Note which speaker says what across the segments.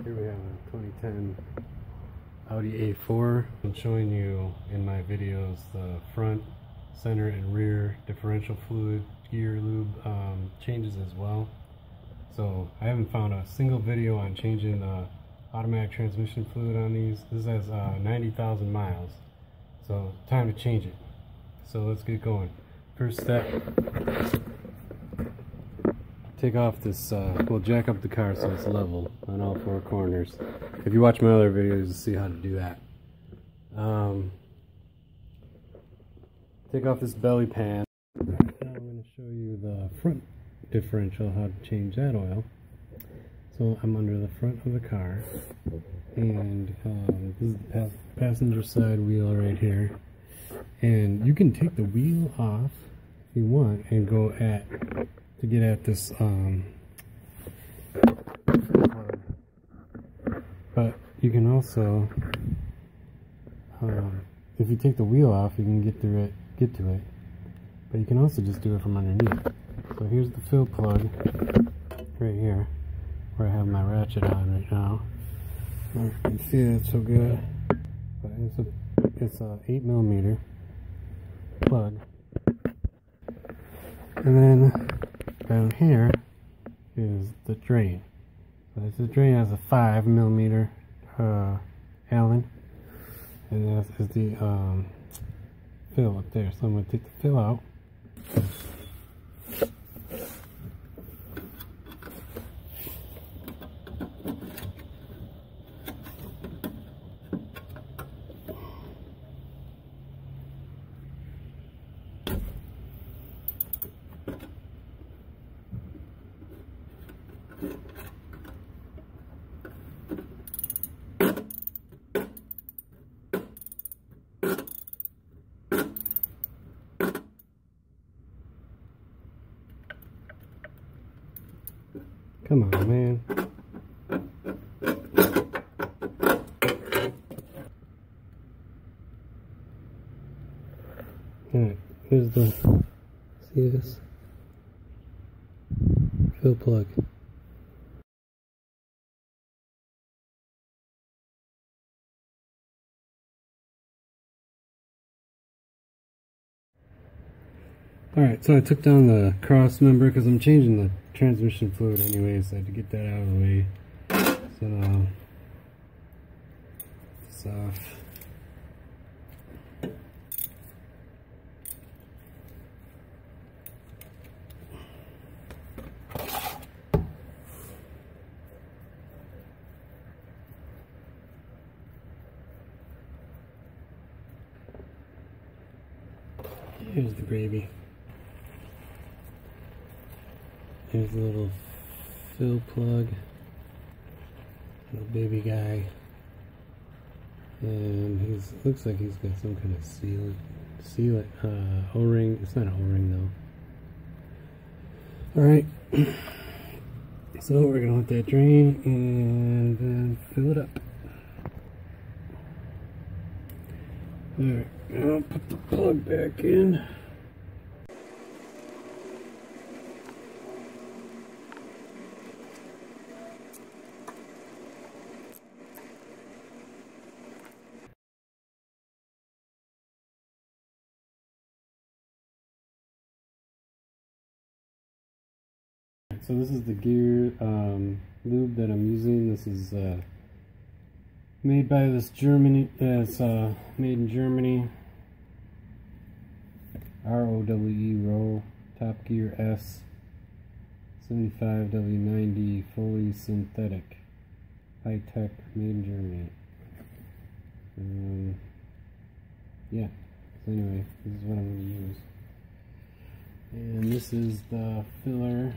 Speaker 1: Here we have a 2010 Audi A4. I'm showing you in my videos the front, center, and rear differential fluid, gear lube changes as well. So I haven't found a single video on changing the automatic transmission fluid on these. This has 90,000 miles. So time to change it. So let's get going. First step, take off this, we'll jack up the car so it's level on all four corners. If you watch my other videos, you'll see how to do that. Take off this belly pan. Now I'm going to show you the front differential, how to change that oil. So I'm under the front of the car, and this is the passenger side wheel right here. And you can take the wheel off if you want and go to get at this but you can also if you take the wheel off, you can get to it, but you can also just do it from underneath. So here's the fill plug right here where I have my ratchet on right now. I don't know if you can see it so good, but it's a 8mm plug. And then down here is the drain. So this drain has a 5mm Allen, and that is the fill up there. So I'm going to take the fill out. Come on, man. Alright, here's the, see this? Fill plug. Alright, so I took down the cross member because I'm changing the transmission fluid anyway, so I had to get that out of the way. So now, this off. Here's the gravy. Here's a little fill plug, little baby guy, and looks like he's got some kind of sealant, O-ring. It's not an O-ring though. All right, so we're gonna let that drain and then fill it up. All right, I'll put the plug back in. So this is the gear lube that I'm using. This is made by this Germany. It's made in Germany. ROWE Top Gear S 75W90 fully synthetic, high tech, made in Germany. Yeah. So anyway, this is what I'm going to use. And this is the filler.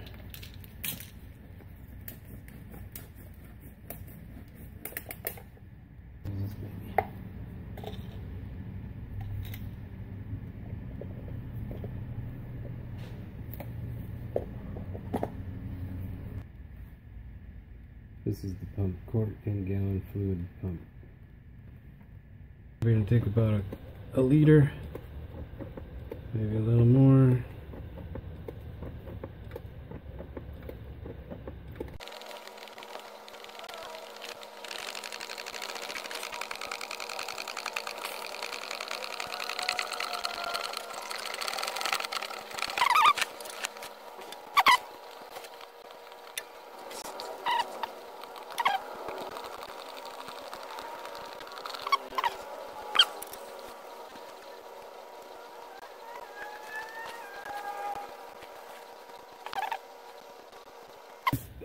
Speaker 1: This is the pump, quart and gallon fluid pump. We're going to take about a liter, maybe a little more.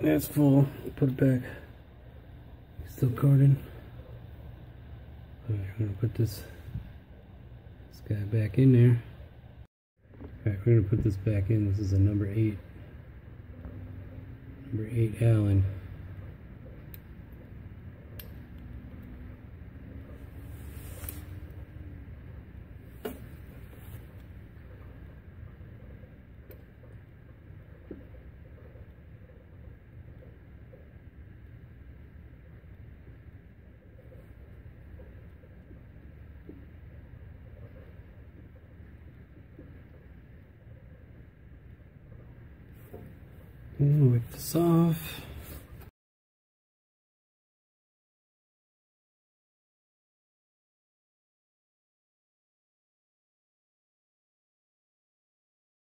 Speaker 1: That's full. Put it back. Still corded. Alright, we're gonna put this guy back in there. Alright, we're gonna put this back in. This is a number 8 Allen. Wipe this off.